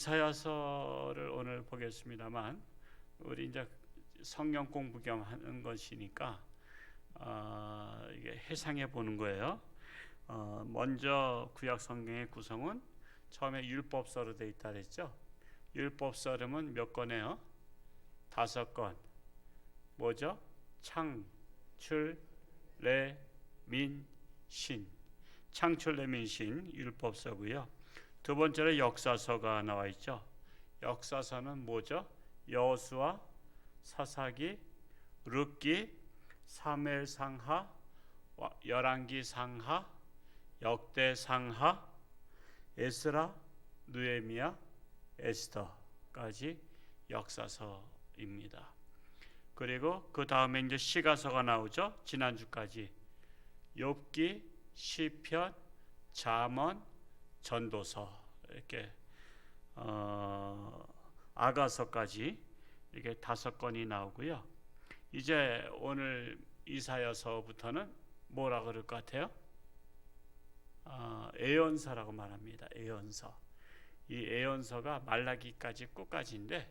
이사야서를 오늘 보겠습니다만, 우리 이제 성경 공부 겸 하는 것이니까 이게 해상해 보는 거예요. 먼저 구약 성경의 구성은 처음에 율법서로 돼 있다 그랬죠. 율법서는 몇 권이에요? 5권. 뭐죠? 창, 출, 래, 민, 신. 창출, 래, 민, 신 율법서고요. 두 번째로 역사서가 나와 있죠. 역사서는 뭐죠? 여호수아, 사사기, 룻기, 사무엘상하, 열왕기상하, 역대상하, 에스라, 느헤미야, 에스더까지 역사서입니다. 그리고 그 다음에 이제 시가서가 나오죠. 지난주까지 욥기, 시편, 잠언, 전도서, 이렇게 아가서까지 이렇게 5권이 나오고요. 이제 오늘 이사야서부터는 뭐라 그럴 것 같아요? 예언서라고 말합니다. 예언서. 이 예언서가 말라기까지 끝까지인데,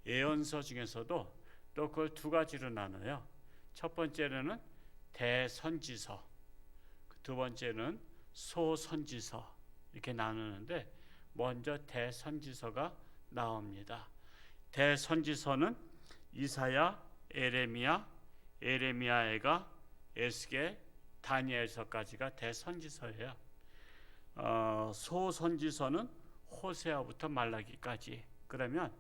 예언서 중에서도 또 그걸 2가지로 나눠요. 첫 번째는 대선지서, 두 번째는 소선지서, 이렇게 나누는데, 먼저 대선지서가 나옵니다. 대선지서는 이사야, 에레미야, 에레미야가, 에스겔, 다니엘서까지가 대선지서예요. 소선지서는 호세아부터 말라기까지. 그러면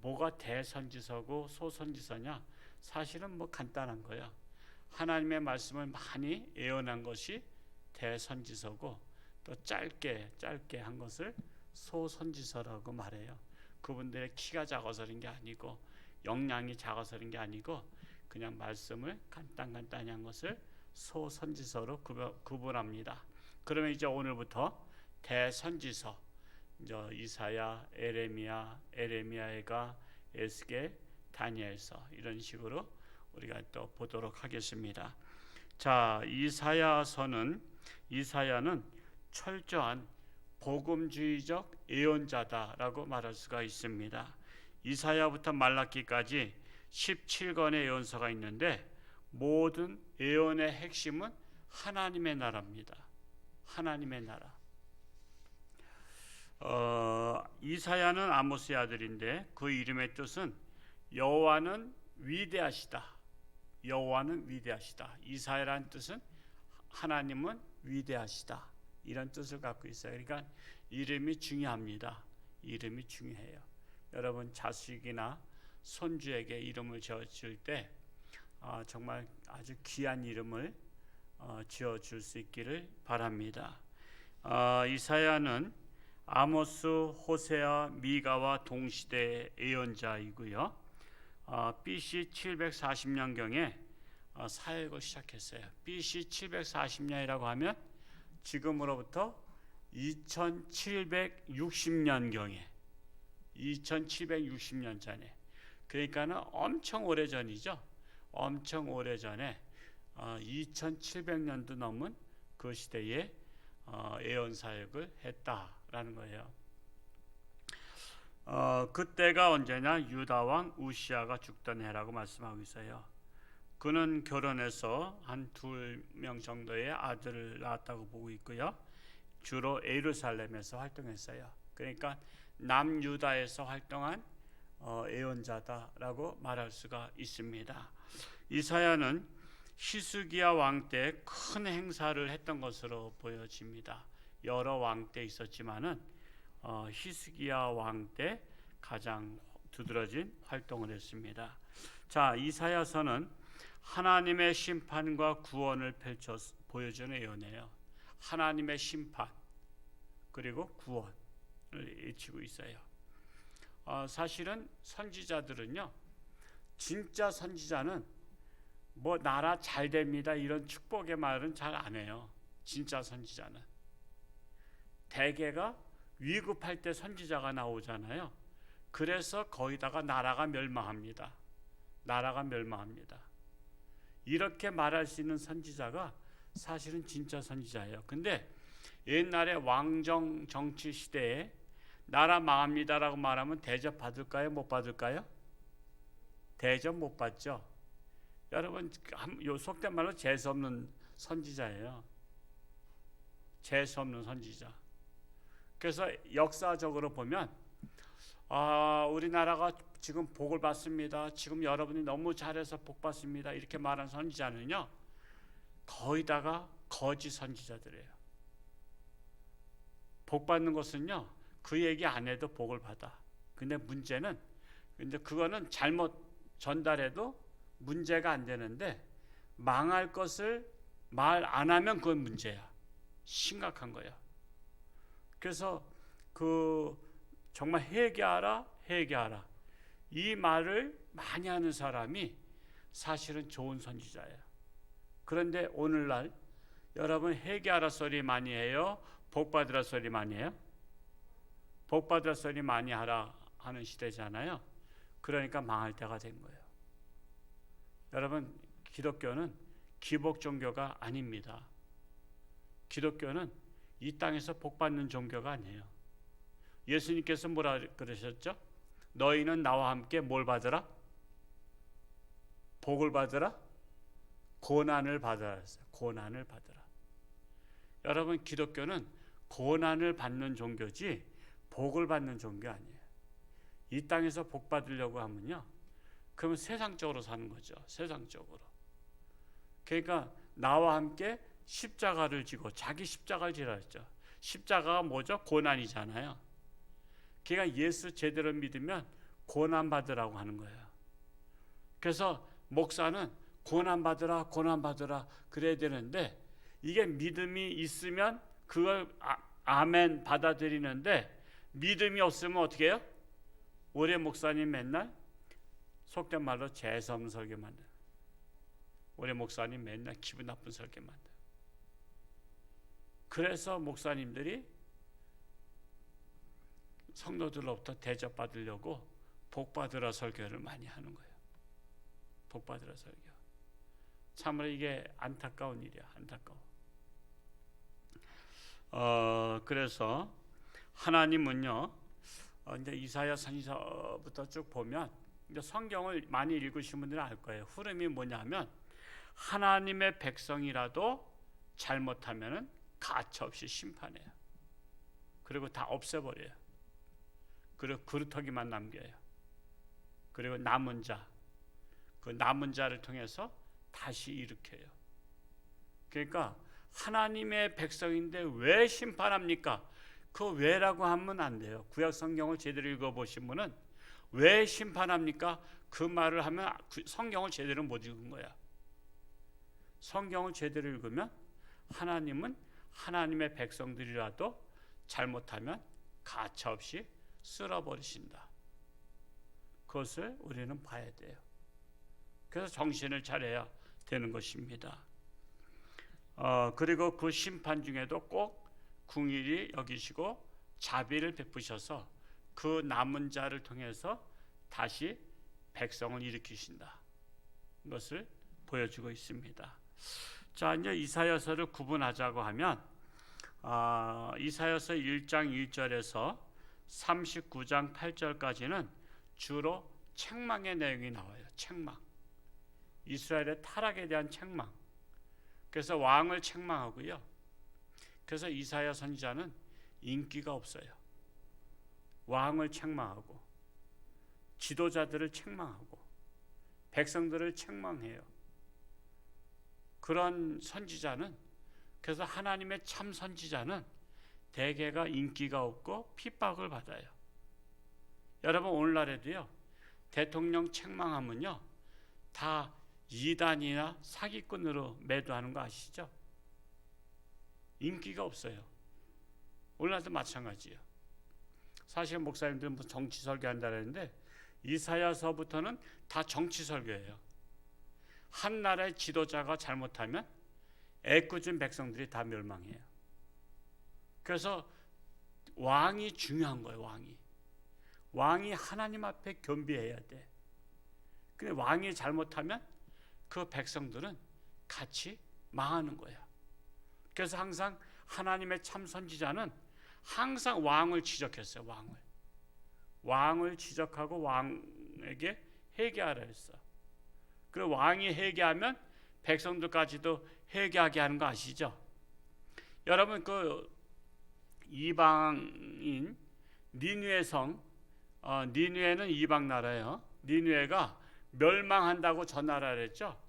뭐가 대선지서고 소선지서냐? 사실은 뭐 간단한 거예요. 하나님의 말씀을 많이 예언한 것이 대선지서고, 또 짧게 한 것을 소선지서라고 말해요. 그분들의 키가 작아서 그런 게 아니고, 역량이 작아서 그런 게 아니고, 그냥 말씀을 간단히 한 것을 소선지서로 구분합니다. 그러면 이제 오늘부터 대선지서, 이제 이사야, 에레미야, 에레미야가, 에스겔, 다니엘서, 이런 식으로 우리가 또 보도록 하겠습니다. 자, 이사야는 철저한 복음주의적 예언자다라고 말할 수가 있습니다. 이사야부터 말라기까지 17권의 예언서가 있는데, 모든 예언의 핵심은 하나님의 나라입니다. 하나님의 나라. 이사야는 아모스의 아들인데, 그 이름의 뜻은 여호와는 위대하시다. 여호와는 위대하시다. 이사야라는 뜻은 하나님은 위대하시다, 이런 뜻을 갖고 있어요. 그러니까 이름이 중요합니다. 이름이 중요해요. 여러분, 자식이나 손주에게 이름을 지어줄 때 정말 아주 귀한 이름을 지어줄 수 있기를 바랍니다. 이사야는 아모스, 호세아, 미가와 동시대 예언자이고요. BC 740년경에 사역을 시작했어요. BC 740년이라고 하면 지금으로부터 2760년경에, 2760년 전에, 그러니까는 엄청 오래전이죠. 엄청 오래전에 2700년도 넘은 그 시대에 예언 사역을 했다라는 거예요. 그때가 언제냐? 유다 왕 우시아가 죽던 해라고 말씀하고 있어요. 그는 결혼해서 한 2명 정도의 아들을 낳았다고 보고 있고요. 주로 예루살렘에서 활동했어요. 그러니까 남유다에서 활동한 예언자다라고 말할 수가 있습니다. 이사야는 히스기야 왕 때 큰 행사를 했던 것으로 보여집니다. 여러 왕 때 있었지만은 히스기야 왕 때 가장 두드러진 활동을 했습니다. 자, 이사야서는 하나님의 심판과 구원을 보여주는 예언이에요. 하나님의 심판 그리고 구원을 외치고 있어요. 사실은 선지자들은요, 진짜 선지자는 뭐 나라 잘 됩니다 이런 축복의 말은 잘 안 해요. 진짜 선지자는 대개가 위급할 때 선지자가 나오잖아요. 그래서 거기다가 나라가 멸망합니다. 나라가 멸망합니다. 이렇게 말할 수 있는 선지자가 사실은 진짜 선지자예요. 근데 옛날에 왕정 정치 시대에 나라 망합니다라고 말하면 대접 받을까요? 못 받을까요? 대접 못 받죠. 여러분, 요 속된 말로 재수 없는 선지자예요. 재수 없는 선지자. 그래서 역사적으로 보면 우리나라가 지금 복을 받습니다. 지금 여러분이 너무 잘해서 복 받습니다. 이렇게 말한 선지자는요, 거의 다가 거짓 선지자들이에요. 복 받는 것은요, 그 얘기 안 해도 복을 받아. 근데 문제는, 근데 그거는 잘못 전달해도 문제가 안 되는데, 망할 것을 말 안 하면 그건 문제야. 심각한 거야. 그래서 정말 회개하라, 회개하라. 이 말을 많이 하는 사람이 사실은 좋은 선지자예요. 그런데 오늘날 여러분 회개하라 소리 많이 해요? 복 받으라 소리 많이 해요? 복 받으라 소리 많이 하라 하는 시대잖아요. 그러니까 망할 때가 된 거예요. 여러분, 기독교는 기복 종교가 아닙니다. 기독교는 이 땅에서 복 받는 종교가 아니에요. 예수님께서 뭐라 그러셨죠? 너희는 나와 함께 뭘 받으라? 복을 받으라? 고난을 받으라 했어요. 고난을 받으라. 여러분, 기독교는 고난을 받는 종교지 복을 받는 종교 아니에요. 이 땅에서 복 받으려고 하면요, 그러면 세상적으로 사는 거죠. 세상적으로. 그러니까 나와 함께 십자가를 지고, 자기 십자가를 지라 했죠. 십자가가 뭐죠? 고난이잖아요. 그러니까 예수 제대로 믿으면 고난 받으라고 하는 거예요. 그래서 목사는 고난 받으라, 고난 받으라 그래야 되는데, 이게 믿음이 있으면 그걸 아멘 받아들이는데, 믿음이 없으면 어떻게 해요? 우리 목사님 맨날 속된 말로 재수없는 설교 만들어요. 우리 목사님 맨날 기분 나쁜 설교 만들어요. 그래서 목사님들이 성도들로부터 대접받으려고 복받으라 설교를 많이 하는 거예요. 복받으라 설교. 참으로 이게 안타까운 일이야. 안타까워. 그래서 하나님은요, 이제 이사야 선지서부터 쭉 보면, 이제 성경을 많이 읽으신 분들은 알 거예요. 흐름이 뭐냐면, 하나님의 백성이라도 잘못하면은 가차없이 심판해요. 그리고 다 없애버려요. 그리고 그루터기만 남겨요. 그리고 남은 자, 그 남은 자를 통해서 다시 일으켜요. 그러니까 하나님의 백성인데 왜 심판합니까? 그 왜라고 하면 안 돼요. 구약 성경을 제대로 읽어보신 분은 왜 심판합니까? 그 말을 하면 성경을 제대로 못 읽은 거야. 성경을 제대로 읽으면 하나님은 하나님의 백성들이라도 잘못하면 가차없이 쓸어버리신다. 그것을 우리는 봐야 돼요. 그래서 정신을 차려야 되는 것입니다. 그리고 그 심판 중에도 꼭 궁일이 여기시고 자비를 베푸셔서 그 남은 자를 통해서 다시 백성을 일으키신다. 이것을 보여주고 있습니다. 자, 이제 이사야서를 구분하자고 하면 이사야서 1장 1절에서 39장 8절까지는 주로 책망의 내용이 나와요. 책망. 이스라엘의 타락에 대한 책망. 그래서 왕을 책망하고요. 그래서 이사야 선지자는 인기가 없어요. 왕을 책망하고 지도자들을 책망하고 백성들을 책망해요. 그런 선지자는, 그래서 하나님의 참 선지자는 대개가 인기가 없고 핍박을 받아요. 여러분, 오늘날에도요, 대통령 책망하면요 다 이단이나 사기꾼으로 매도하는 거 아시죠? 인기가 없어요. 오늘날도 마찬가지예요. 사실 목사님들은 정치 설교한다 그랬는데 이사야서부터는 다 정치 설교예요. 한 나라의 지도자가 잘못하면 애꿎은 백성들이 다 멸망해요. 그래서 왕이 중요한 거예요. 왕이 하나님 앞에 겸비해야 돼. 근데 왕이 잘못하면 그 백성들은 같이 망하는 거야. 그래서 항상 하나님의 참 선지자는 항상 왕을 지적했어요. 왕을 지적하고 왕에게 회개하라 했어. 그리고 왕이 회개하면 백성들까지도 회개하게 하는 거 아시죠? 여러분, 그 이방인 니느웨 성, 니느웨는 이방 나라예요. 니느웨가 멸망한다고 전하라 했죠.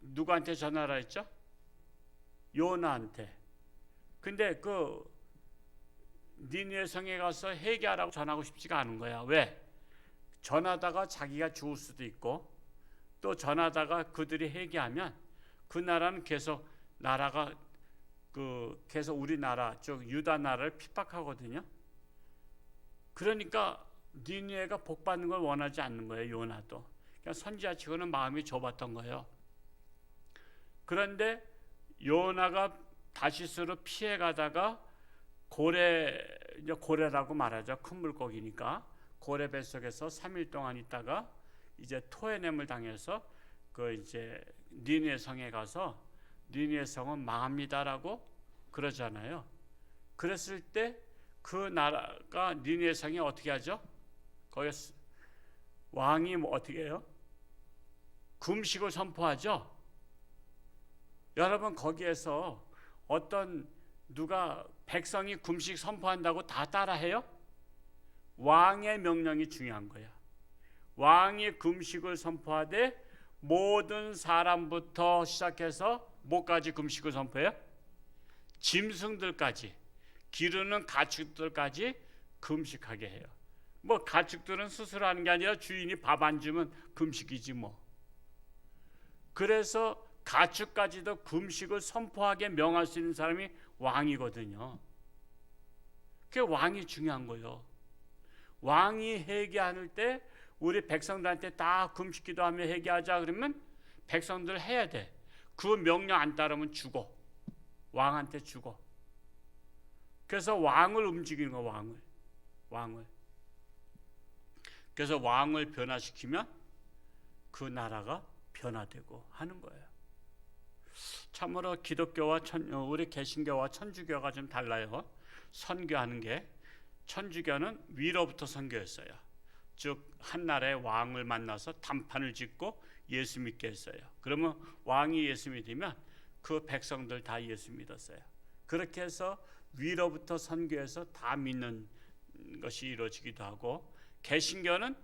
누구한테 전하라 했죠? 요나한테. 근데 그 니느웨 성에 가서 회개하라고 전하고 싶지가 않은 거야. 왜? 전하다가 자기가 죽을 수도 있고, 또 전하다가 그들이 회개하면 그 나라는 계속 나라가 계속 우리나라 쪽 유다 나라를 핍박하거든요. 그러니까 니느웨가 복 받는 걸 원하지 않는 거예요. 요나도. 그러니까 선지자치고는 마음이 좁았던 거예요. 그런데 요나가 다시스로 피해 가다가 고래라고 말하죠. 큰 물고기니까 고래 뱃속에서 3일 동안 있다가 이제 토해냄을 당해서 그 이제 니느웨 성에 가서 니느웨 성은 망합니다라고 그러잖아요. 그랬을 때 그 나라가 니느웨 성이 어떻게 하죠? 거기 왕이 뭐 어떻게 해요? 금식을 선포하죠. 여러분, 거기에서 누가 백성이 금식 선포한다고 다 따라해요? 왕의 명령이 중요한 거야. 왕이 금식을 선포하되 모든 사람부터 시작해서 뭐까지 금식을 선포해요? 짐승들까지, 기르는 가축들까지 금식하게 해요. 뭐 가축들은 스스로 하는 게 아니라 주인이 밥 안 주면 금식이지 뭐. 그래서 가축까지도 금식을 선포하게 명할 수 있는 사람이 왕이거든요. 그게 왕이 중요한 거예요. 왕이 회개할 때 우리 백성들한테 다 금식 기도하며 회개하자 그러면 백성들 해야 돼. 그 명령 안 따르면 죽어. 왕한테 죽어. 그래서 왕을 움직이는 거야. 왕을. 그래서 왕을 변화시키면 그 나라가 변화되고 하는 거예요. 참으로 기독교와 우리 개신교와 천주교가 좀 달라요. 선교하는 게, 천주교는 위로부터 선교했어요. 즉 한 나라의 왕을 만나서 단판을 짓고 예수 믿게 했어요. 그러면 왕이 예수 믿으면 그 백성들 다 예수 믿었어요. 그렇게 해서 위로부터 선교해서 다 믿는 것이 이루어지기도 하고, 개신교는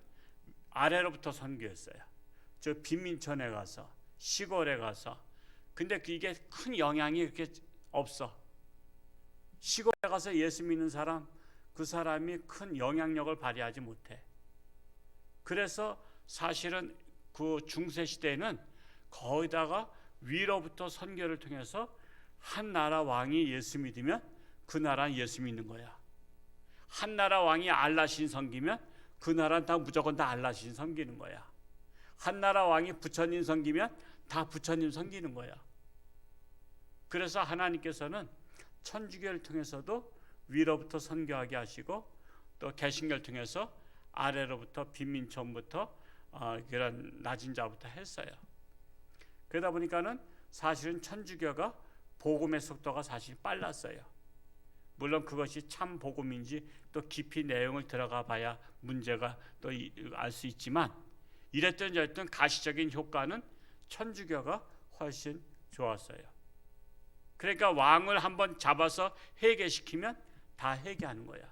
아래로부터 선교했어요. 저 빈민촌에 가서, 시골에 가서. 근데 이게 큰 영향이 그렇게 없어. 시골에 가서 예수 믿는 사람, 그 사람이 큰 영향력을 발휘하지 못해. 그래서 사실은 그 중세 시대에는 거기다가 위로부터 선교를 통해서 한 나라 왕이 예수 믿으면 그 나라는 예수 믿는 거야. 한 나라 왕이 알라신 섬기면 그 나라는 다 무조건 다 알라신 섬기는 거야. 한 나라 왕이 부처님 섬기면 다 부처님 섬기는 거야. 그래서 하나님께서는 천주교를 통해서도 위로부터 선교하게 하시고, 또 개신교를 통해서 아래로부터 빈민촌부터 그런 낮은 자부터 했어요. 그러다 보니까는 사실은 천주교가 복음의 속도가 사실 빨랐어요. 물론 그것이 참 복음인지 또 깊이 내용을 들어가 봐야 문제가 또 알 수 있지만, 이랬든 저랬든 가시적인 효과는 천주교가 훨씬 좋았어요. 그러니까 왕을 한번 잡아서 회개시키면 다 회개하는 거야.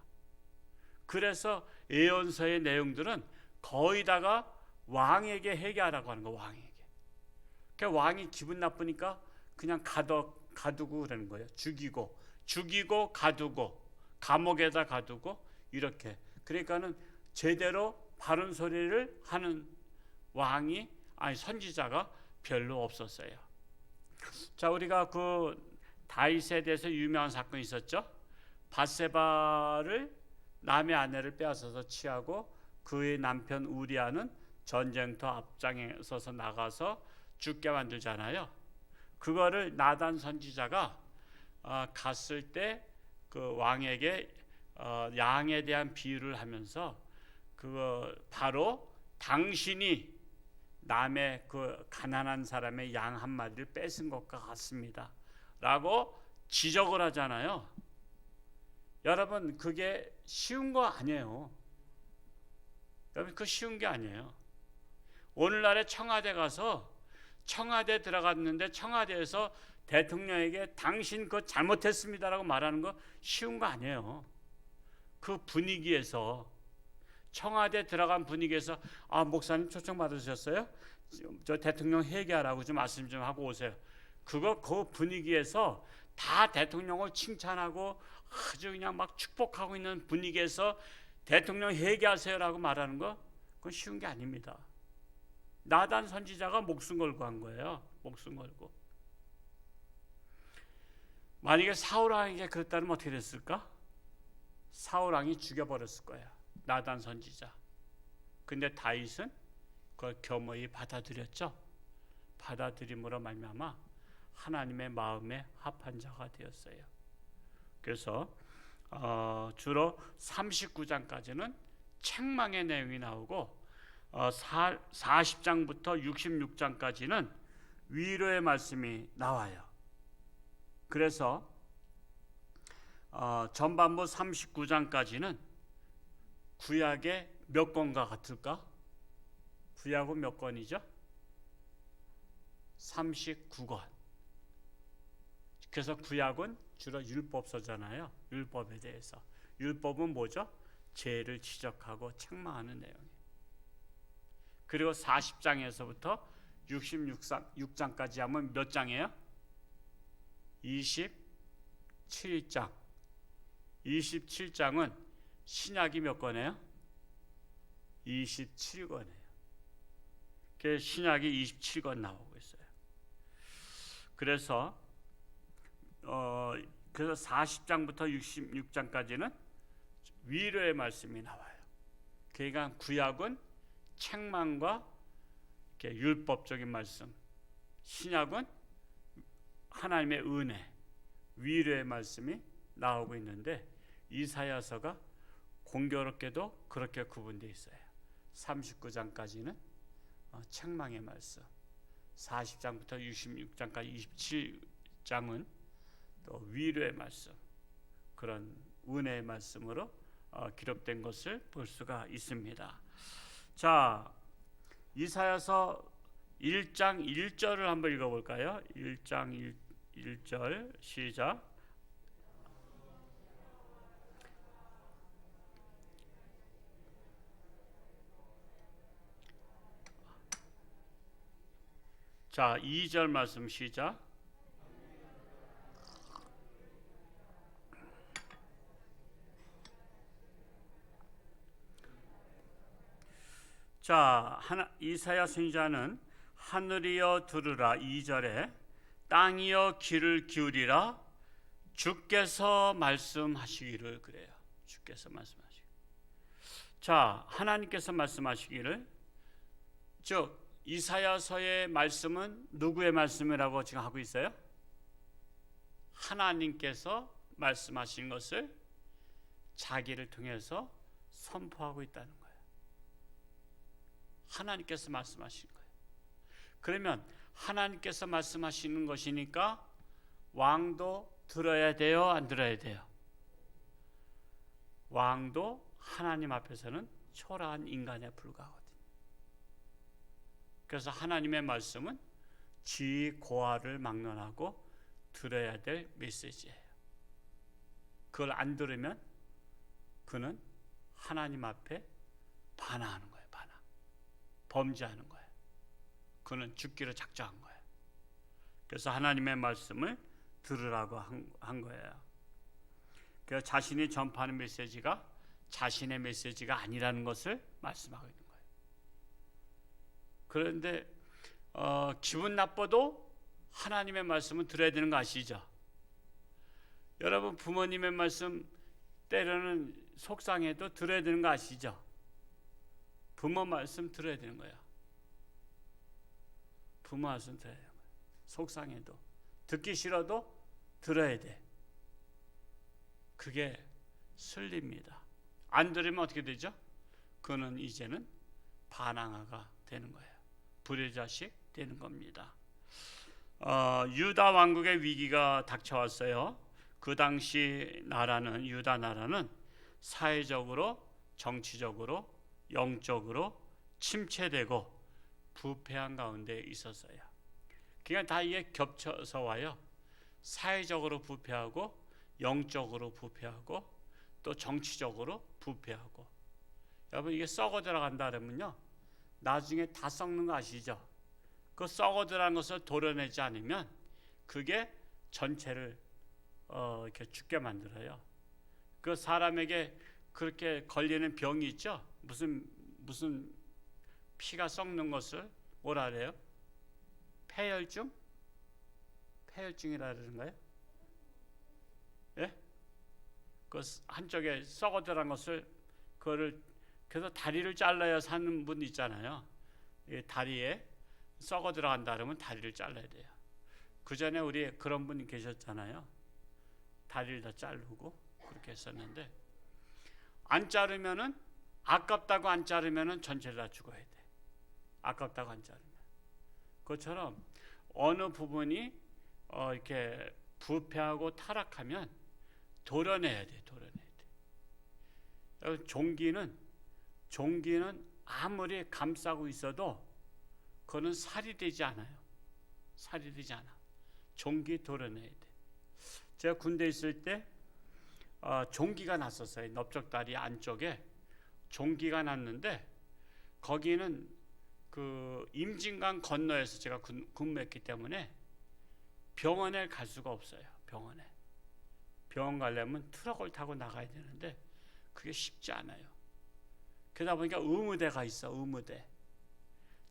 그래서 예언서의 내용들은 거의 다가 왕에게 회개하라고 하는 거. 왕에게. 그러니까 왕이 기분 나쁘니까 그냥 가두고 그러는 거예요. 죽이고 가두고 감옥에다 가두고 이렇게. 그러니까는 제대로 바른 소리를 하는 선지자가 별로 없었어요. 자, 우리가 그 다윗에 대해서 유명한 사건이 있었죠. 밧세바를 남의 아내를 빼앗아서 취하고 그의 남편 우리아는 전쟁터 앞장에 서서 나가서 죽게 만들잖아요. 그거를 나단 선지자가 갔을 때 그 왕에게 양에 대한 비유를 하면서 그거 바로 당신이 남의 그 가난한 사람의 양 한 마리를 뺏은 것과 같습니다 라고 지적을 하잖아요. 여러분 그게 쉬운 거 아니에요. 여러분 그 쉬운 게 아니에요. 오늘날에 청와대 가서 청와대 들어갔는데 청와대에서 대통령에게 당신 그거 잘못했습니다라고 말하는 거 쉬운 거 아니에요. 그 분위기에서 청와대 들어간 분위기에서 아 목사님 초청 받으셨어요? 저 대통령 회개하라고 좀 말씀 좀 하고 오세요. 그거 그 분위기에서 다 대통령을 칭찬하고 아주 그냥 막 축복하고 있는 분위기에서 대통령 회개하세요라고 말하는 거 그건 쉬운 게 아닙니다. 나단 선지자가 목숨 걸고 한 거예요. 목숨 걸고. 만약에 사울 왕에게 그랬다면 어떻게 됐을까? 사울 왕이 죽여버렸을 거야. 나단 선지자. 근데 다윗은 그걸 겸허히 받아들였죠. 받아들임으로 말미암아 하나님의 마음에 합한 자가 되었어요. 그래서 주로 39장까지는 책망의 내용이 나오고 40장부터 66장까지는 위로의 말씀이 나와요. 그래서 전반부 39장까지는 구약의 몇 권과 같을까? 구약은 몇 권이죠? 39권. 그래서 구약은 주로 율법서잖아요. 율법에 대해서. 율법은 뭐죠? 죄를 지적하고 책망하는 내용이에요. 그리고 40장에서부터 66장까지 하면 몇 장이에요? 27장. 27장은 신약이 몇 권이에요? 27권이에요. 그래서 신약이 27권 나오고 있어요. 그래서 40장부터 66장까지는 위로의 말씀이 나와요. 그러니까 구약은 책망과 율법적인 말씀, 신약은 하나님의 은혜, 위로의 말씀이 나오고 있는데 이사야서가 공교롭게도 그렇게 구분되어 있어요. 39장까지는 책망의 말씀, 40장부터 66장까지 27장은 또 위로의 말씀, 그런 은혜의 말씀으로 기록된 것을 볼 수가 있습니다. 자, 이사야서 1장 1절을 한번 읽어볼까요? 1장 1절 시작. 자, 2절 말씀 시작. 자, 이사야 선지자는 하늘이여 들으라 2절에 땅이여 귀를 기울이라 주께서 말씀하시기를 그래요. 주께서 말씀하시기를. 자, 하나님께서 말씀하시기를, 즉 이사야서의 말씀은 누구의 말씀이라고 지금 하고 있어요? 하나님께서 말씀하신 것을 자기를 통해서 선포하고 있다는 거예요. 하나님께서 말씀하신 거예요. 그러면 하나님께서 말씀하시는 것이니까 왕도 들어야 돼요, 안 들어야 돼요? 왕도 하나님 앞에서는 초라한 인간에 불과하거든요. 그래서 하나님의 말씀은 지위 고하를 막론하고 들어야 될 메시지예요. 그걸 안 들으면 그는 하나님 앞에 반항하는 거예요. 반항. 범죄하는 거예요. 그는 죽기로 작정한 거예요. 그래서 하나님의 말씀을 들으라고 한 거예요. 그래서 자신이 전파하는 메시지가 자신의 메시지가 아니라는 것을 말씀하고 있는 거예요. 그런데 기분 나빠도 하나님의 말씀은 들어야 되는 거 아시죠? 여러분 부모님의 말씀 때로는 속상해도 들어야 되는 거 아시죠? 부모 말씀 들어야 되는 거예요. 부모 말씀 들어야 되는 거예요. 속상해도 듣기 싫어도 들어야 돼. 그게 순리입니다. 안 들으면 어떻게 되죠? 그는 이제는 반항아가 되는 거예요. 불효자식 되는 겁니다. 유다 왕국의 위기가 닥쳐왔어요. 그 당시 나라는 유다 나라는 사회적으로, 정치적으로, 영적으로 침체되고 부패한 가운데 있었어요. 그러니까 다 이게 겹쳐서 와요. 사회적으로 부패하고, 영적으로 부패하고, 또 정치적으로 부패하고. 여러분, 이게 썩어 들어간다 그러면요, 나중에 다 썩는 거 아시죠? 그 썩어 들어간 것을 도려내지 않으면 그게 전체를 이렇게 죽게 만들어요. 그 사람에게 그렇게 걸리는 병이 있죠. 무슨 피가 썩는 것을 뭐라 그래요? 폐혈증? 폐혈증이라 그러는가요? 예? 그 한쪽에 썩어 들어간 것을 그거를 그래서 다리를 잘라야 사는 분 있잖아요. 다리에 썩어 들어간다 그러면 다리를 잘라야 돼요. 그 전에 우리 그런 분 계셨잖아요. 다리를 다 자르고 그렇게 했었는데, 안 자르면은, 아깝다고 안 자르면은 전체를 다 죽어야 돼. 아깝다고 안 자르면. 그것처럼 어느 부분이 이렇게 부패하고 타락하면 도려내야 돼. 종기는 아무리 감싸고 있어도 그거는 살이 되지 않아요. 살이 되지 않아. 종기 도려내야 돼. 제가 군대 있을 때 종기가 났었어요. 넓적다리 안쪽에 종기가 났는데, 거기는 그 임진강 건너에서 제가 근무했기 때문에 병원에 갈 수가 없어요. 병원 가려면 트럭을 타고 나가야 되는데 그게 쉽지 않아요. 그러다 보니까 의무대가 있어. 의무대.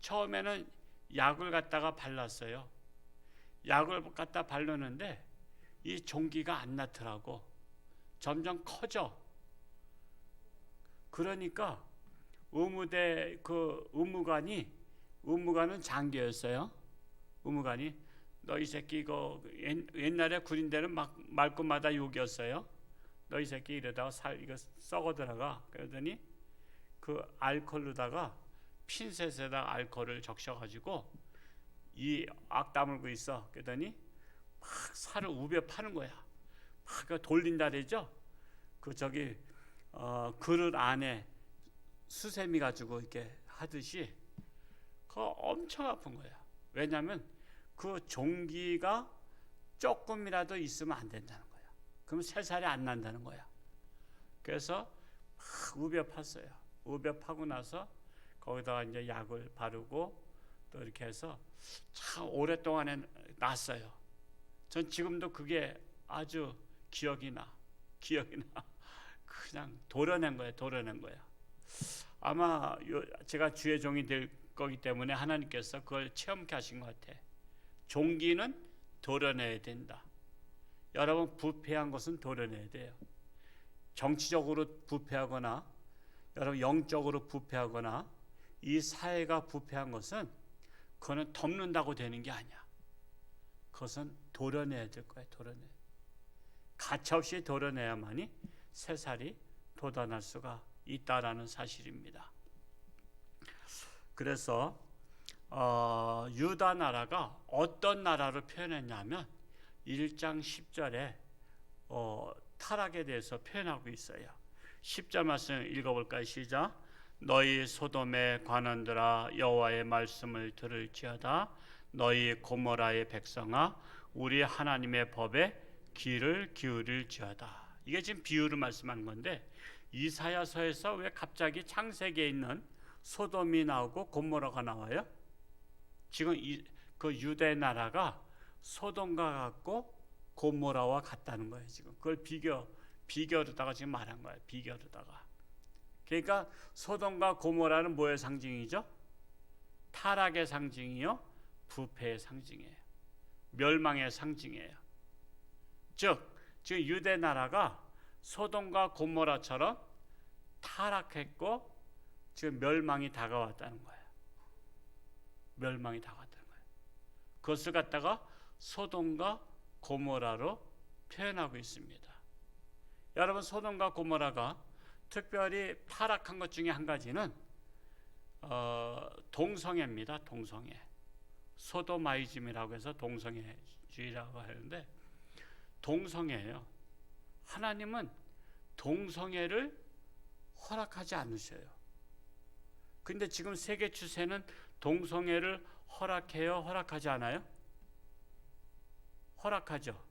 처음에는 약을 갖다가 발랐어요. 약을 갖다 바르는데 이 종기가 안 나더라고. 점점 커져. 그러니까 의무대 그 의무관은 장교였어요. 의무관이 너 이 새끼 이거 옛날에 군인대는 막 말끝마다 욕이었어요. 너 이 새끼 이러다가 이거 썩어 들어가. 그러더니 그 알코올로다가 핀셋에다 알코올을 적셔가지고 이 악 다물고 있어. 그러더니 막 살을 우벼 파는 거야. 막 돌린다 그러죠. 그 저기 그릇 안에 수세미 가지고 이렇게 하듯이 그거 엄청 아픈 거야. 왜냐하면 그 종기가 조금이라도 있으면 안 된다는 거야. 그럼 새살이 안 난다는 거야. 그래서 막 우벼 팠어요. 우벼 파고 나서 거기다가 이제 약을 바르고 또 이렇게 해서 참 오랫동안에 났어요. 전 지금도 그게 아주 기억이 나. 그냥 도려낸 거야. 아마 제가 주의 종이 될 거기 때문에 하나님께서 그걸 체험케 하신 것 같아. 종기는 도려내야 된다. 여러분, 부패한 것은 도려내야 돼요. 정치적으로 부패하거나 여러분 영적으로 부패하거나 이 사회가 부패한 것은 그거는 덮는다고 되는 게 아니야. 그것은 도려내야 될 거야. 가차없이 도려내야만이 새살이 돋아날 수가 있다라는 사실입니다. 그래서 유다 나라가 어떤 나라로 표현했냐면 1장 10절에 타락에 대해서 표현하고 있어요. 10절 말씀 읽어볼까요? 시작. 너희 소돔의 관원들아 여호와의 말씀을 들을지어다. 너희 고모라의 백성아 우리 하나님의 법에 귀를 기울일지어다. 이게 지금 비유를 말씀하는 건데, 이사야서에서 왜 갑자기 창세기에 있는 소돔이 나오고 고모라가 나와요? 지금 그 유대 나라가 소돔과 같고 고모라와 같다는 거예요. 지금 그걸 비교로다가 지금 말한 거예요. 비교로다가. 그러니까 소돔과 고모라는 뭐의 상징이죠? 타락의 상징이요, 부패의 상징이에요. 멸망의 상징이에요. 즉 지금 유대 나라가 소돔과 고모라처럼 타락했고 지금 멸망이 다가왔다는 거예요. 그것을 갖다가 소돔과 고모라로 표현하고 있습니다. 여러분, 소돔과 고모라가 특별히 타락한 것 중에 한 가지는 동성애입니다. 동성애. 소도마이즘이라고 해서 동성애주의라고 하는데 동성애예요. 하나님은 동성애를 허락하지 않으셔요. 근데 지금 세계 추세는 동성애를 허락해요? 허락하지 않아요? 허락하죠.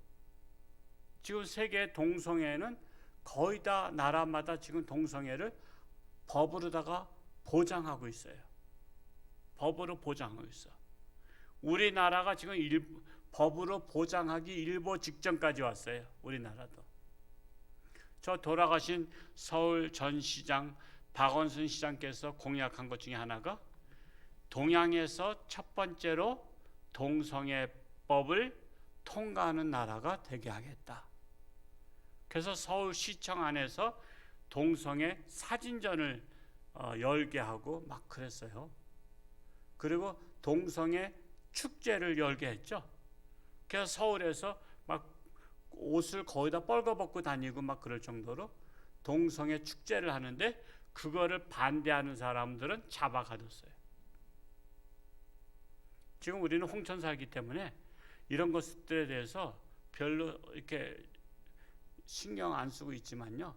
지금 세계 동성애는 거의 다 나라마다 지금 동성애를 법으로다가 보장하고 있어요. 법으로 보장하고 있어. 우리나라가 지금 법으로 보장하기 일보 직전까지 왔어요. 우리나라도. 저 돌아가신 서울 전 시장 박원순 시장께서 공약한 것 중에 하나가 동양에서 첫 번째로 동성애법을 통과하는 나라가 되게 하겠다. 그래서 서울시청 안에서 동성애 사진전을 열게 하고 막 그랬어요. 그리고 동성애 축제를 열게 했죠. 그래서 서울에서 막 옷을 거의 다 뻘거벗고 다니고 막 그럴 정도로 동성애 축제를 하는데 그거를 반대하는 사람들은 잡아가뒀어요. 지금 우리는 홍천 살기 때문에 이런 것들에 대해서 별로 이렇게 신경 안 쓰고 있지만요.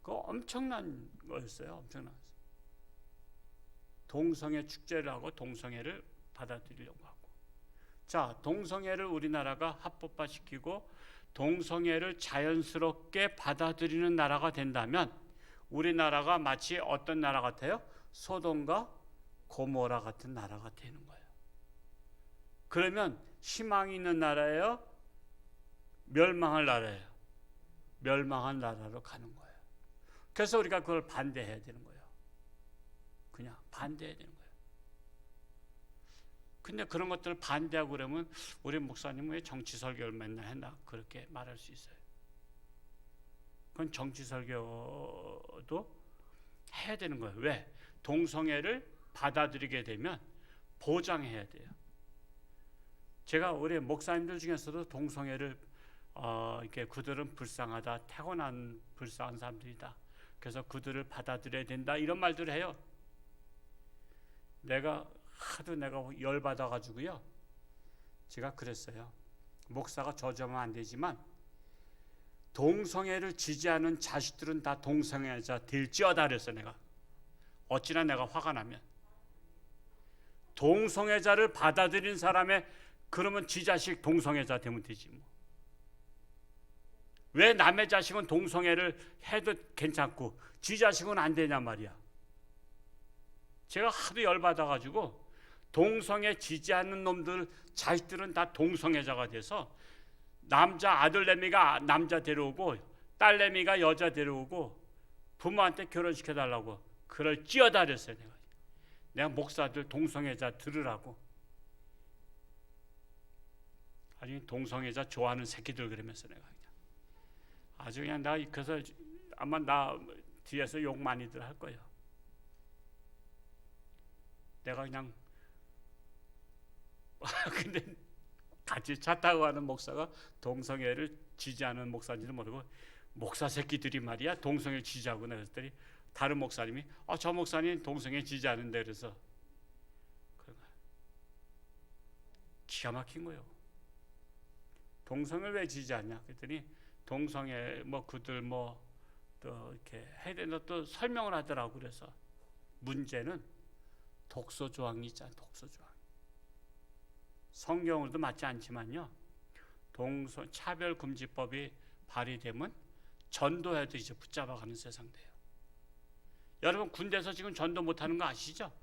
그거 엄청난 거였어요. 엄청난. 동성애 축제를 하고 동성애를 받아들이려고 하고. 자, 동성애를 우리나라가 합법화시키고 동성애를 자연스럽게 받아들이는 나라가 된다면 우리나라가 마치 어떤 나라 같아요? 소돔과 고모라 같은 나라가 되는 거예요. 그러면 희망이 있는 나라예요? 멸망할 나라예요? 멸망한 나라로 가는 거예요. 그래서 우리가 그걸 반대해야 되는 거예요. 그냥 반대해야 되는 거예요. 근데 그런 것들을 반대하고 그러면 우리 목사님은 왜 정치 설교를 맨날 했나 그렇게 말할 수 있어요. 그건 정치 설교도 해야 되는 거예요. 왜? 동성애를 받아들이게 되면 보장해야 돼요. 제가 우리 목사님들 중에서도 동성애를 이렇게 그들은 불쌍하다, 타고난 불쌍한 사람들이다. 그래서 그들을 받아들여야 된다 이런 말들을 해요. 내가 열받아가지고요. 제가 그랬어요. 목사가 저주하면 안 되지만 동성애를 지지하는 자식들은 다 동성애자 될지어다 그랬어요. 내가 어찌나 내가 화가 나면 동성애자를 받아들인 사람의 그러면 지 자식 동성애자 되면 되지 뭐. 왜 남의 자식은 동성애를 해도 괜찮고 지 자식은 안 되냐 말이야. 제가 하도 열받아가지고 동성애 지지하는 놈들 자식들은 다 동성애자가 돼서 남자 아들내미가 남자 데려오고 딸내미가 여자 데려오고 부모한테 결혼시켜달라고 그럴 찌어다 그랬어요. 내가 목사들 동성애자 들으라고. 아니 동성애자 좋아하는 새끼들 그러면서 내가 그냥 아주 그냥 나 그래서 아마 나 뒤에서 욕 많이들 할 거예요. 내가 그냥 근데 같이 차 타고 가는 목사가 동성애를 지지하는 목사인지도 모르고 목사 새끼들이 말이야 동성애를 지지하고 그랬더니 다른 목사님이 저 목사님 동성애 지지하는데 그래서 기가 막힌 거예요. 동성애를 왜 지지하냐 그랬더니 동성애 뭐 그들 뭐 또 이렇게 해야 된다 또 설명을 하더라고. 그래서 문제는 독소 조항이 있잖아. 독소 조항. 성경으로도 맞지 않지만요. 차별금지법이 발의되면 전도해도 이제 붙잡아가는 세상 돼요. 여러분 군대에서 지금 전도 못하는 거 아시죠?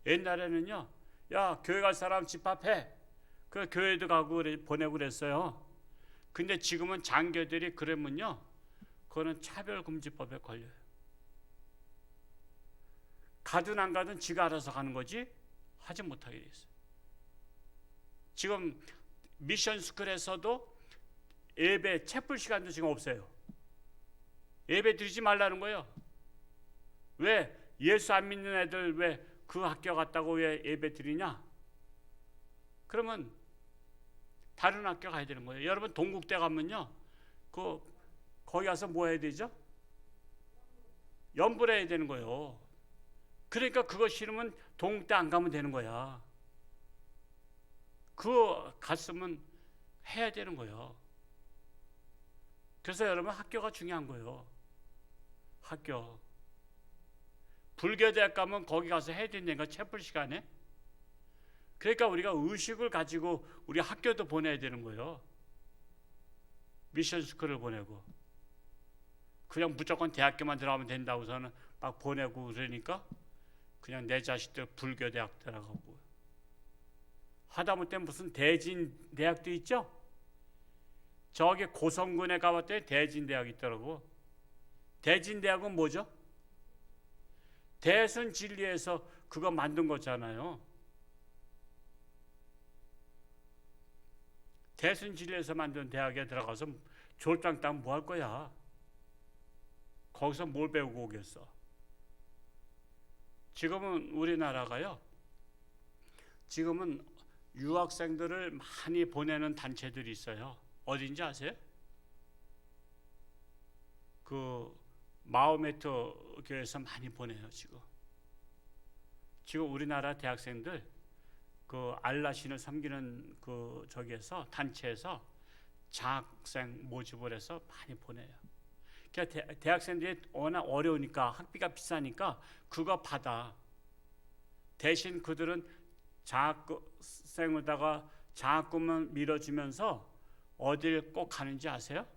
옛날에는요. 야 교회 갈 사람 집합해. 그 교회도 가고 보내고 그랬어요. 근데 지금은 장교들이 그러면요. 그거는 차별금지법에 걸려요. 가든 안 가든 지가 알아서 가는 거지 하지 못하게 돼 있어요. 지금 미션 스쿨에서도 예배 채플 시간도 지금 없어요. 예배 드리지 말라는 거예요. 왜? 예수 안 믿는 애들 왜 그 학교 갔다고 왜 예배 드리냐? 그러면 다른 학교 가야 되는 거예요. 여러분 동국대 가면요. 거기 가서 뭐 해야 되죠? 연불 해야 되는 거예요. 그러니까 그거 싫으면 동국대 안 가면 되는 거야. 그거 갔으면 해야 되는 거예요. 그래서 여러분 학교가 중요한 거예요. 학교. 불교대학 가면 거기 가서 해야 된다니까 채플 시간에. 그러니까 우리가 의식을 가지고 우리 학교도 보내야 되는 거예요. 미션 스쿨을 보내고. 그냥 무조건 대학교만 들어가면 된다고서는 막 보내고 그러니까 그냥 내 자식들 불교대학 들어가고. 하다못해 무슨 대진대학도 있죠? 저기 고성군에 가봤더니 대진대학 있더라고. 대진대학은 뭐죠? 대순진리에서 그거 만든 거잖아요. 대순진리에서 만든 대학에 들어가서 졸장 따면 뭐 할 거야? 거기서 뭘 배우고 오겠어? 지금은 우리나라가요. 지금은 유학생들을 많이 보내는 단체들이 있어요. 어딘지 아세요? 그 마호메트 교회에서 많이 보내요. 지금 우리나라 대학생들 그 알라신을 섬기는 그 저기에서 단체에서 장학생 모집을 해서 많이 보내요. 그러니까 대학생들이 워낙 어려우니까 학비가 비싸니까 그거 받아. 대신 그들은 장학생에다가 장학금을 밀어주면서 어딜 꼭 가는지 아세요?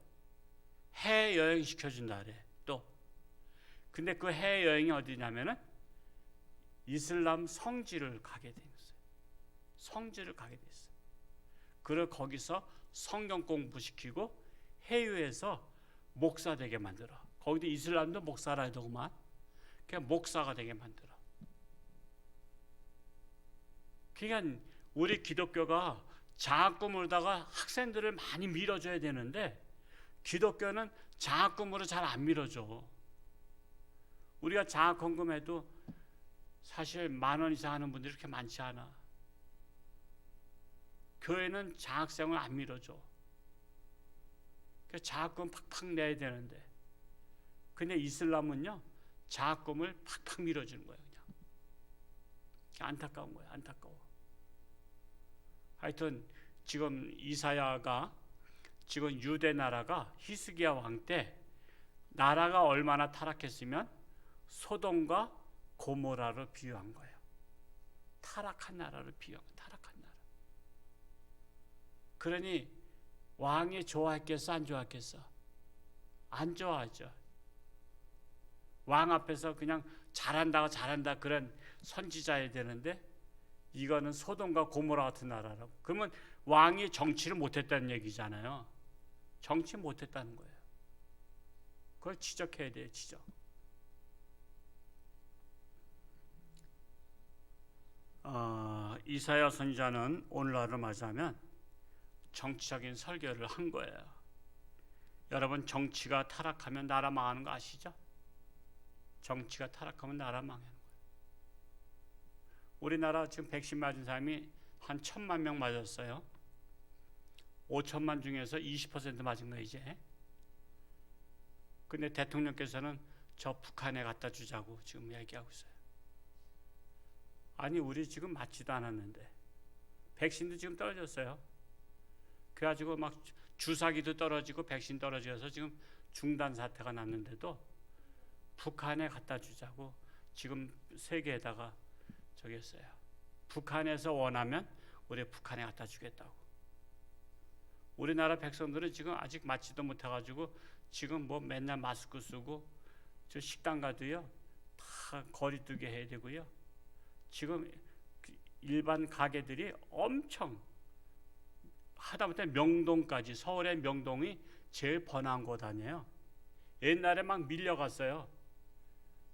해외여행 시켜준다 그래. 또 근데 그 해외여행이 어디냐면은 이슬람 성지를 가게 돼 있어요. 성지를 가게 돼 있어요. 그걸 거기서 성경 공부시키고 해외에서 목사 되게 만들어. 거기도 이슬람도 목사라 해도구만. 그냥 목사가 되게 만들어. 그러니까 우리 기독교가 장학금으로다가 학생들을 많이 밀어줘야 되는데 기독교는 장학금으로 잘 안 밀어줘. 우리가 장학헌금해도 사실 10,000원 이상 하는 분들이 그렇게 많지 않아. 교회는 장학생을 안 밀어줘. 장학금 팍팍 내야 되는데 근데 이슬람은요 장학금을 팍팍 밀어주는 거예요. 그냥 안타까운 거예요. 안타까워. 하여튼 지금 이사야가 지금 유대 나라가 히스기야 왕 때 나라가 얼마나 타락했으면 소돔과 고모라를 비유한 거예요. 타락한 나라를 비유한 거예요. 타락한 나라. 그러니 왕이 좋아했겠어? 안 좋아했겠어? 안 좋아하죠. 왕 앞에서 그냥 잘한다 그런 선지자야 되는데 이거는 소돔과 고모라 같은 나라라고. 그러면 왕이 정치를 못했다는 얘기잖아요. 정치 못했다는 거예요. 그걸 지적해야 돼요. 지적. 이사야 선지자는 오늘날을 맞이하면 정치적인 설교를 한 거예요. 여러분 정치가 타락하면 나라 망하는 거 아시죠? 정치가 타락하면 나라 망하는 거예요. 우리나라 지금 백신 맞은 사람이 한 1,000만 명 맞았어요. 5천만 중에서 20% 맞은 거예요 이제. 근데 대통령께서는 저 북한에 갖다 주자고 지금 얘기하고 있어요. 아니 우리 지금 맞지도 않았는데 백신도 지금 떨어졌어요. 그래가지고 막 주사기도 떨어지고 백신 떨어져서 지금 중단 사태가 났는데도 북한에 갖다 주자고 지금 세계에다가 저기 했어요. 북한에서 원하면 우리 북한에 갖다 주겠다고. 우리나라 백성들은 지금 아직 맞지도 못해가지고 지금 뭐 맨날 마스크 쓰고 저 식당 가도요 다 거리두기 해야 되고요. 지금 일반 가게들이 엄청 하다못해 명동까지 서울의 명동이 제일 번화한 곳 아니에요. 옛날에 막 밀려갔어요.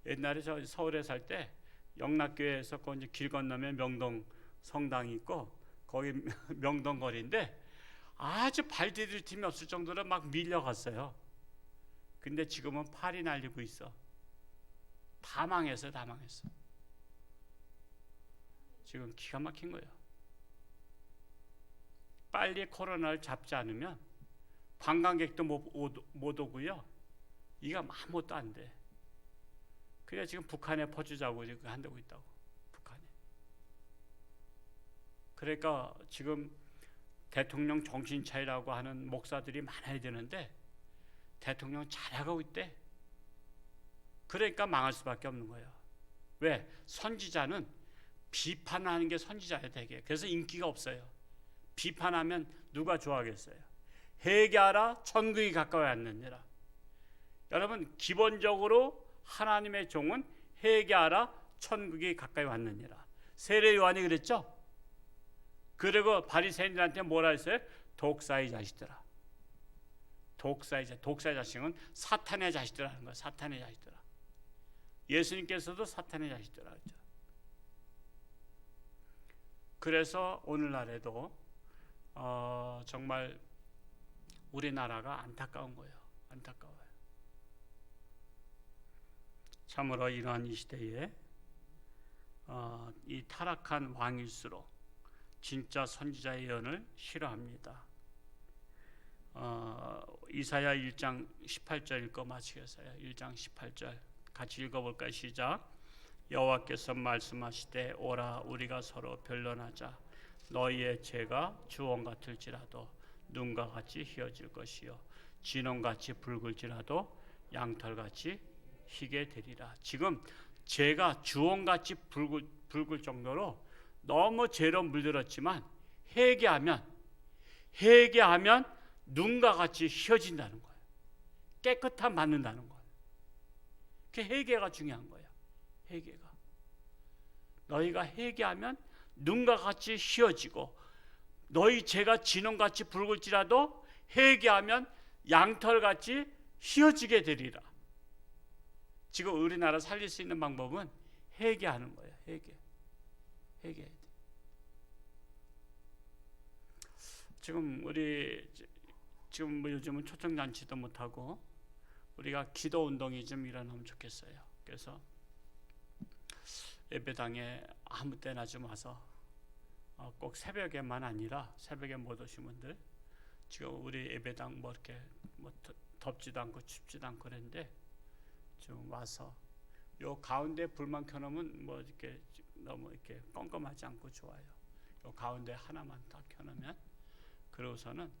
옛날에 저 서울에 살 때 영락교회에서 그 이제 길 건너면 명동 성당이 있고 거기 명동 거리인데 아주 발 디딜 틈이 없을 정도로 막 밀려갔어요. 근데 지금은 팔이 날리고 있어. 다 망했어. 지금 기가 막힌 거예요. 빨리 코로나를 잡지 않으면 관광객도 못 오고요. 이가 아무것도 안 돼. 그래 지금 북한에 퍼주자고 지금 한다고 있다고. 북한에. 그러니까 지금 대통령 정신 차리라고 하는 목사들이 많아야 되는데 대통령 잘하고 있대. 그러니까 망할 수밖에 없는 거예요. 왜? 선지자는 비판하는 게 선지자예요, 되게. 그래서 인기가 없어요. 비판하면 누가 좋아하겠어요? 회개하라, 천국이 가까이 왔느니라. 여러분, 기본적으로 하나님의 종은 회개하라, 천국이 가까이 왔느니라. 세례 요한이 그랬죠? 그리고 바리새인들한테 뭐라 했어요? 독사의 자식들아. 독사의 자식은 사탄의 자식들이라는 거예요. 사탄의 자식들아. 예수님께서도 사탄의 자식들아 그랬죠. 그래서 오늘날에도 정말 우리나라가 안타까운 거예요. 안타까워요. 참으로 이러한 이 시대에 이 타락한 왕일수록 진짜 선지자의 예언을 싫어합니다. 이사야 1장 18절 읽고 마치겠어요. 1장 18절 같이 읽어볼까요? 시작. 여호와께서 말씀하시되 오라 우리가 서로 변론하자. 너희의 죄가 주홍 같을지라도 눈과 같이 희어질 것이요 진홍같이 붉을지라도 양털같이 희게 되리라. 지금 죄가 주홍같이 붉을 정도로 너무 죄로 물들었지만 회개하면 눈과 같이 희어진다는 거예요. 깨끗함 받는다는 거예요. 그 회개가 중요한 거예요. 회개가. 너희가 회개하면 눈과 같이 희어지고 너희 죄가 진홍같이 붉을지라도 회개하면 양털같이 희어지게 되리라. 지금 우리나라 살릴 수 있는 방법은 회개하는 거예요. 회개해야 돼. 지금 요즘은 초청잔치도 못하고 우리가 기도 운동이 좀 일어나면 좋겠어요. 그래서 예배당에 아무 때나 좀 와서 꼭 새벽에만 아니라 새벽에 못 오신 분들 지금 우리 예배당 이렇게 덥지도 않고 춥지도 않고 그랬는데 좀 와서 요 가운데 불만 켜놓으면 이렇게 너무 이렇게 껌껌하지 않고 좋아요. 요 가운데 하나만 딱 켜놓으면 그러고서는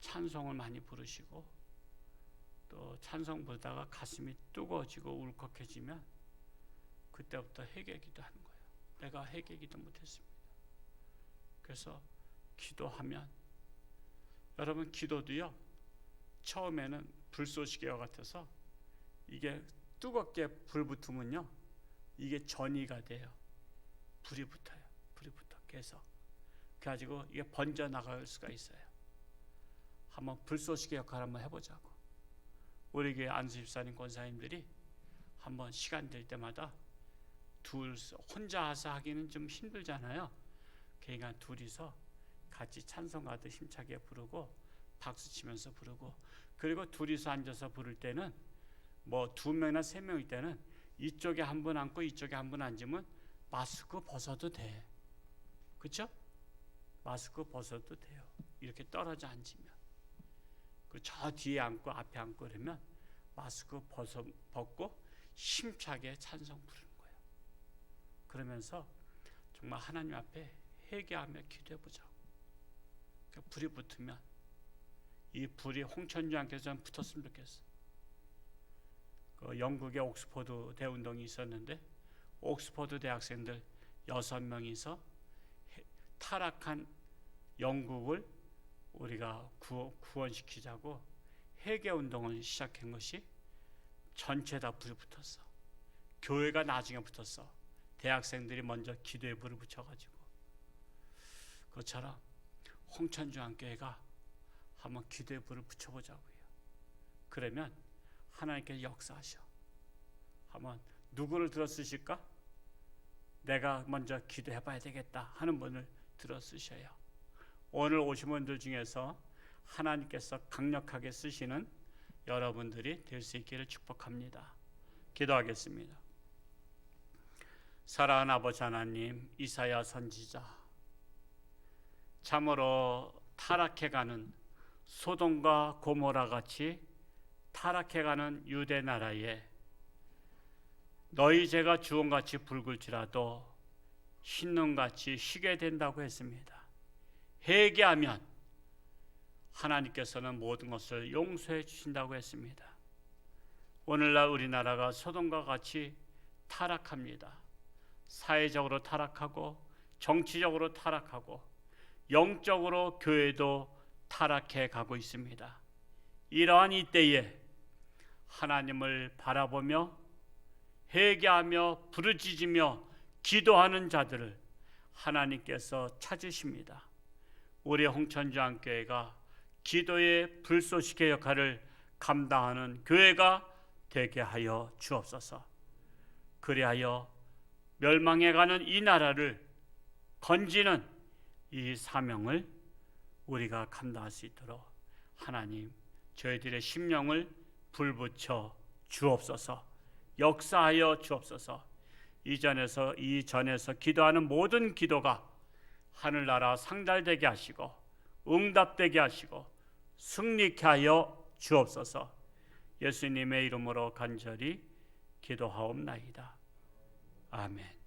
찬송을 많이 부르시고 또 찬송 부르다가 가슴이 뜨거워지고 울컥해지면 그때부터 회개기도 하는 거예요. 내가 회개기도 못했습니다. 그래서 기도하면 여러분 기도도요 처음에는 불쏘시개와 같아서 이게 뜨겁게 불 붙으면요 이게 전이가 돼요. 불이 붙어요. 불이 붙어 계속. 그래가지고 이게 번져 나갈 수가 있어요. 한번 불쏘시개 역할 한번 해보자고. 우리 교회 안수집사님 권사님들이 한번 시간 될 때마다 혼자 와서 하기는 좀 힘들잖아요. 그러니까 둘이서 같이 찬송가도 힘차게 부르고 박수 치면서 부르고 그리고 둘이서 앉아서 부를 때는 2명이나 3명일 때는 이쪽에 한 분 앉고 이쪽에 한 분 앉으면 마스크 벗어도 돼. 그렇죠? 마스크 벗어도 돼요. 이렇게 떨어져 앉으면. 저 뒤에 앉고 앞에 앉고 그러면 마스크 벗고 힘차게 찬송 부르는 거예요. 그러면서 정말 하나님 앞에 회개하며 기도해 보자고. 불이 붙으면 이 불이 홍천주 안께서 붙었으면 좋겠어. 영국의 옥스퍼드 대운동이 있었는데 옥스퍼드 대학생들 6명이서 타락한 영국을 우리가 구원시키자고 회개운동을 시작한 것이 전체 다 불이 붙었어. 교회가 나중에 붙었어. 대학생들이 먼저 기도에 불을 붙여가지고. 그것처럼 홍천중앙교회가 한번 기도에 불을 붙여보자고요. 그러면 하나님께서 역사하셔. 한번 누구를 들어 쓰실까? 내가 먼저 기도해봐야 되겠다 하는 분을 들어 쓰셔요. 오늘 오신 분들 중에서 하나님께서 강력하게 쓰시는 여러분들이 될 수 있기를 축복합니다. 기도하겠습니다. 사랑하는 아버지 하나님, 이사야 선지자 참으로 타락해가는 소돔과 고모라 같이 타락해가는 유대 나라에 너희 죄가 주홍같이 붉을지라도 흰눈같이 희게 된다고 했습니다. 회개하면 하나님께서는 모든 것을 용서해 주신다고 했습니다. 오늘날 우리나라가 소돔과 같이 타락합니다. 사회적으로 타락하고 정치적으로 타락하고 영적으로 교회도 타락해 가고 있습니다. 이러한 이때에 하나님을 바라보며 회개하며 부르짖으며 기도하는 자들을 하나님께서 찾으십니다. 우리 홍천주안교회가 기도의 불쏘시개 역할을 감당하는 교회가 되게 하여 주옵소서. 그리하여 멸망해가는 이 나라를 건지는 이 사명을 우리가 감당할 수 있도록 하나님 저희들의 심령을 불붙여 주옵소서. 역사하여 주옵소서. 이전에서 기도하는 모든 기도가 하늘나라 상달되게 하시고 응답되게 하시고 승리케 하여 주옵소서. 예수님의 이름으로 간절히 기도하옵나이다. 아멘.